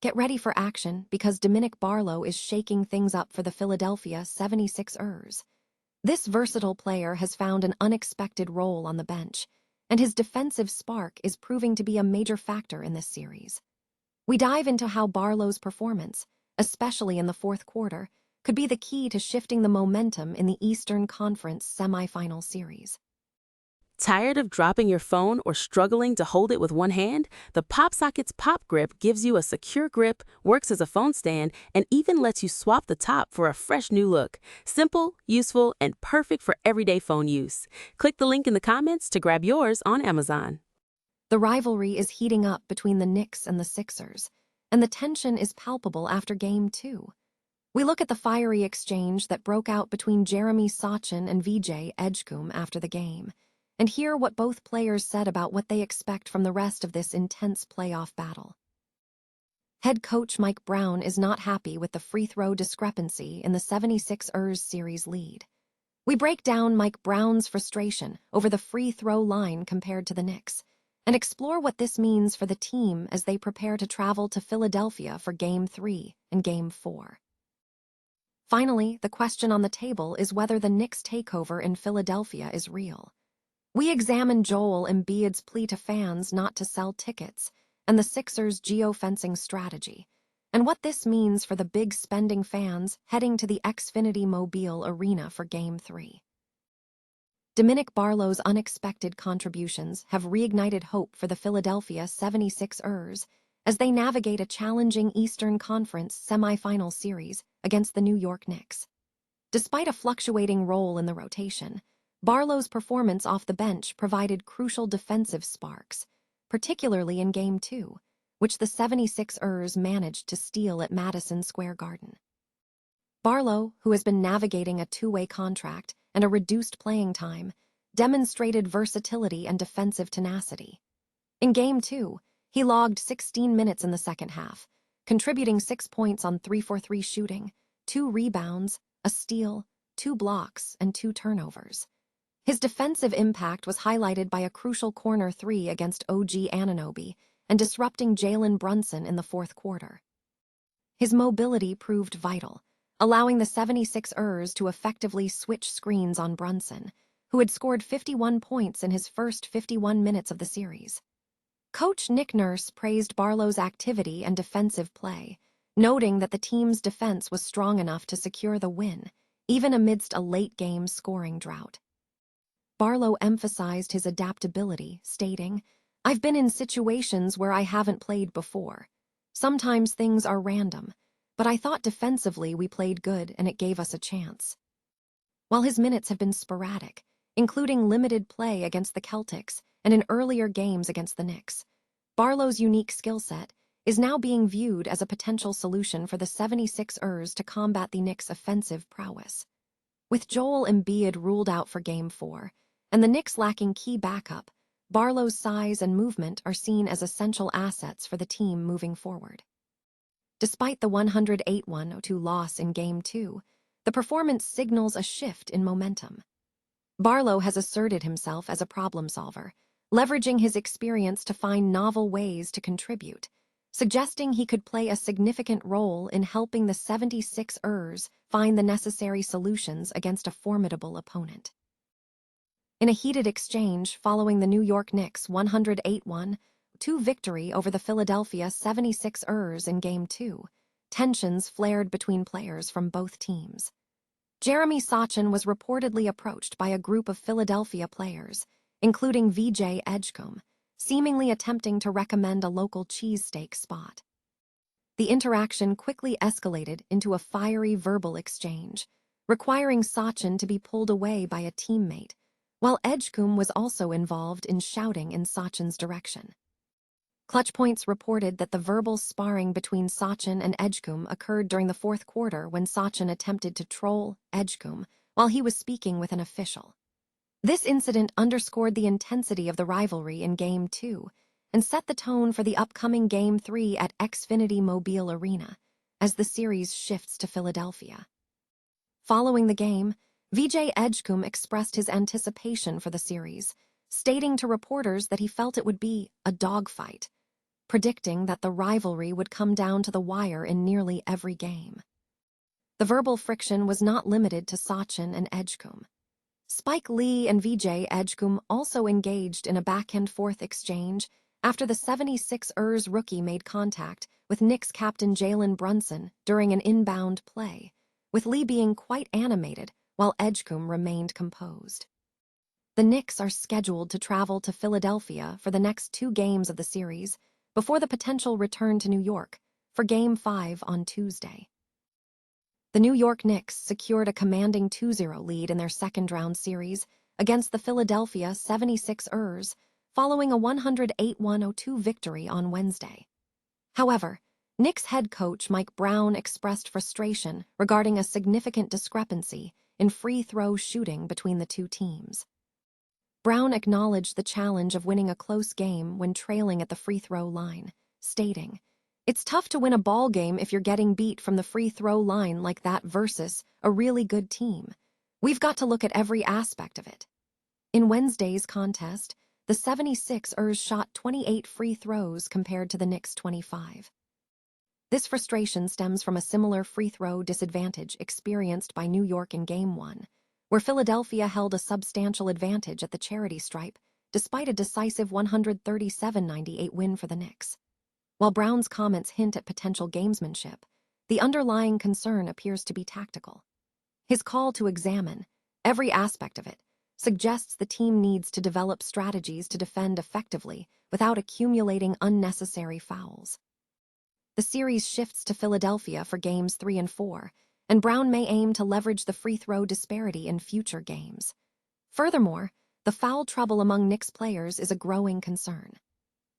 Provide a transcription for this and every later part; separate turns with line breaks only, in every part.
Get ready for action because Dominick Barlow is shaking things up for the Philadelphia 76ers. This versatile player has found an unexpected role on the bench, and his defensive spark is proving to be a major factor in this series. We dive into how Barlow's performance, especially in the fourth quarter, could be the key to shifting the momentum in the Eastern Conference semifinal series.
Tired of dropping your phone or struggling to hold it with one hand? The PopSocket's Pop Grip gives you a secure grip, works as a phone stand, and even lets you swap the top for a fresh new look. Simple, useful, and perfect for everyday phone use. Click the link in the comments to grab yours on Amazon.
The rivalry is heating up between the Knicks and the Sixers, and the tension is palpable after Game 2. We look at the fiery exchange that broke out between Jeremy Sochan and VJ Edgecombe after the game, and hear what both players said about what they expect from the rest of this intense playoff battle. Head coach Mike Brown is not happy with the free throw discrepancy in the 76ers series lead. We break down Mike Brown's frustration over the free throw line compared to the Knicks, and explore what this means for the team as they prepare to travel to Philadelphia for Game 3 and Game 4. Finally, the question on the table is whether the Knicks' takeover in Philadelphia is real. We examine Joel Embiid's plea to fans not to sell tickets and the Sixers' geofencing strategy, and what this means for the big spending fans heading to the Xfinity Mobile Arena for Game 3. Dominick Barlow's unexpected contributions have reignited hope for the Philadelphia 76ers as they navigate a challenging Eastern Conference semifinal series against the New York Knicks. Despite a fluctuating role in the rotation, Barlow's performance off the bench provided crucial defensive sparks, particularly in Game 2, which the 76ers managed to steal at Madison Square Garden. Barlow, who has been navigating a two-way contract and a reduced playing time, demonstrated versatility and defensive tenacity. In Game 2, he logged 16 minutes in the second half, contributing 6 points on 3-for-3 shooting, 2 rebounds, a steal, 2 blocks, and 2 turnovers. His defensive impact was highlighted by a crucial corner 3 against OG Anunoby and disrupting Jalen Brunson in the fourth quarter. His mobility proved vital, allowing the 76ers to effectively switch screens on Brunson, who had scored 51 points in his first 51 minutes of the series. Coach Nick Nurse praised Barlow's activity and defensive play, noting that the team's defense was strong enough to secure the win, even amidst a late-game scoring drought. Barlow emphasized his adaptability, stating, "I've been in situations where I haven't played before. Sometimes things are random, but I thought defensively we played good and it gave us a chance." While his minutes have been sporadic, including limited play against the Celtics and in earlier games against the Knicks, Barlow's unique skill set is now being viewed as a potential solution for the 76ers to combat the Knicks' offensive prowess. With Joel Embiid ruled out for Game 4, and the Knicks lacking key backup, Barlow's size and movement are seen as essential assets for the team moving forward. Despite the 108-102 loss in Game 2, the performance signals a shift in momentum. Barlow has asserted himself as a problem solver, leveraging his experience to find novel ways to contribute, suggesting he could play a significant role in helping the 76ers find the necessary solutions against a formidable opponent. In a heated exchange following the New York Knicks' 108-102 victory over the Philadelphia 76ers in Game 2, tensions flared between players from both teams. Jeremy Sochan was reportedly approached by a group of Philadelphia players, including VJ Edgecombe, seemingly attempting to recommend a local cheesesteak spot. The interaction quickly escalated into a fiery verbal exchange, requiring Sochan to be pulled away by a teammate, while Edgecombe was also involved in shouting in Sochan's direction. Clutch Points reported that the verbal sparring between Sochan and Edgecombe occurred during the fourth quarter when Sochan attempted to troll Edgecombe while he was speaking with an official. This incident underscored the intensity of the rivalry in Game 2 and set the tone for the upcoming Game 3 at Xfinity Mobile Arena as the series shifts to Philadelphia. Following the game, VJ Edgecombe expressed his anticipation for the series, stating to reporters that he felt it would be a dogfight. predicting that the rivalry would come down to the wire in nearly every game. The verbal friction was not limited to Sochan and Edgecombe. Spike Lee and VJ Edgecombe also engaged in a back-and-forth exchange after the 76ers rookie made contact with Knicks captain Jalen Brunson during an inbound play, with Lee being quite animated while Edgecombe remained composed. The Knicks are scheduled to travel to Philadelphia for the next 2 games of the series before the potential return to New York for Game 5 on Tuesday. The New York Knicks secured a commanding 2-0 lead in their second-round series against the Philadelphia 76ers following a 108-102 victory on Wednesday. However, Knicks head coach Mike Brown expressed frustration regarding a significant discrepancy in free throw shooting between the two teams. Brown acknowledged the challenge of winning a close game when trailing at the free throw line, stating, "It's tough to win a ball game if you're getting beat from the free throw line like that versus a really good team. We've got to look at every aspect of it." In Wednesday's contest, the 76ers shot 28 free throws compared to the Knicks' 25. This frustration stems from a similar free throw disadvantage experienced by New York in Game 1, where Philadelphia held a substantial advantage at the charity stripe despite a decisive 137-98 win for the Knicks. While Brown's comments hint at potential gamesmanship, the underlying concern appears to be tactical. His call to examine every aspect of it suggests the team needs to develop strategies to defend effectively without accumulating unnecessary fouls. The series shifts to Philadelphia for Games 3 and 4, and Brown may aim to leverage the free throw disparity in future games. Furthermore, the foul trouble among Knicks players is a growing concern.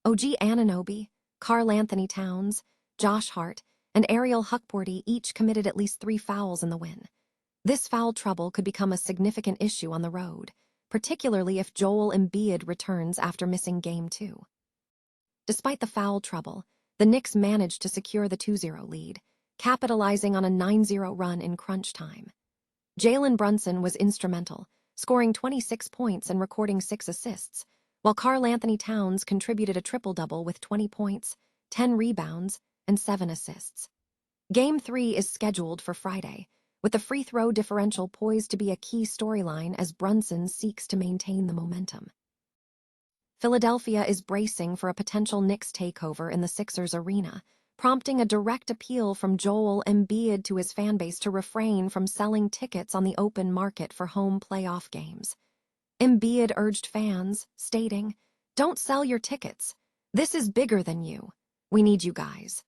OG Anunoby, Karl Anthony Towns, Josh Hart, and Ariel Hukporty each committed at least 3 fouls in the win. This foul trouble could become a significant issue on the road, particularly if Joel Embiid returns after missing Game 2. Despite the foul trouble, the Knicks managed to secure the 2-0 lead, capitalizing on a 9-0 run in crunch time. Jalen Brunson was instrumental, scoring 26 points and recording 6 assists, while Karl Anthony Towns contributed a triple-double with 20 points, 10 rebounds, and 7 assists. Game 3 is scheduled for Friday, with the free throw differential poised to be a key storyline as Brunson seeks to maintain the momentum. Philadelphia is bracing for a potential Knicks takeover in the Sixers arena, prompting a direct appeal from Joel Embiid to his fanbase to refrain from selling tickets on the open market for home playoff games. Embiid urged fans, stating, "Don't sell your tickets. This is bigger than you. We need you guys."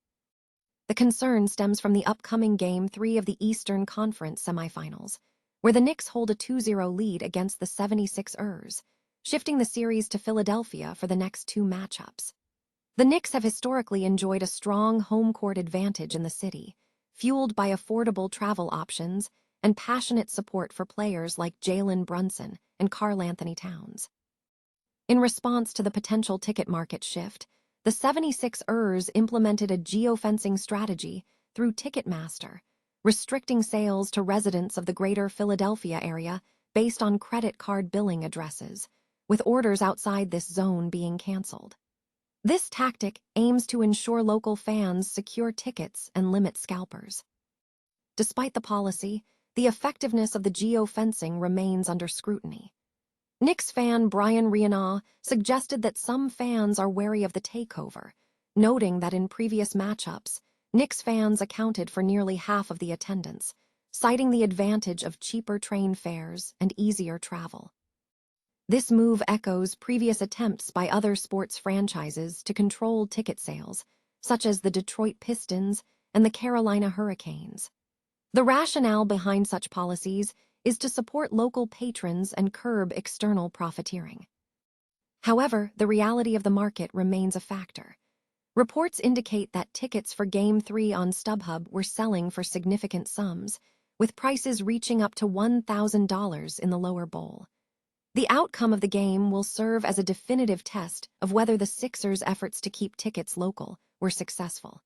The concern stems from the upcoming Game 3 of the Eastern Conference semifinals, where the Knicks hold a 2-0 lead against the 76ers, shifting the series to Philadelphia for the next 2 matchups. The Knicks have historically enjoyed a strong home court advantage in the city, fueled by affordable travel options and passionate support for players like Jalen Brunson and Karl Anthony Towns. In response to the potential ticket market shift, the 76ers implemented a geofencing strategy through Ticketmaster, restricting sales to residents of the greater Philadelphia area based on credit card billing addresses, with orders outside this zone being canceled. This tactic aims to ensure local fans secure tickets and limit scalpers. Despite the policy, the effectiveness of the geofencing remains under scrutiny. Knicks fan Brian Rianaw suggested that some fans are wary of the takeover, noting that in previous matchups, Knicks fans accounted for nearly half of the attendance, citing the advantage of cheaper train fares and easier travel. This move echoes previous attempts by other sports franchises to control ticket sales, such as the Detroit Pistons and the Carolina Hurricanes. The rationale behind such policies is to support local patrons and curb external profiteering. However, the reality of the market remains a factor. Reports indicate that tickets for Game 3 on StubHub were selling for significant sums, with prices reaching up to $1,000 in the lower bowl. The outcome of the game will serve as a definitive test of whether the Sixers' efforts to keep tickets local were successful.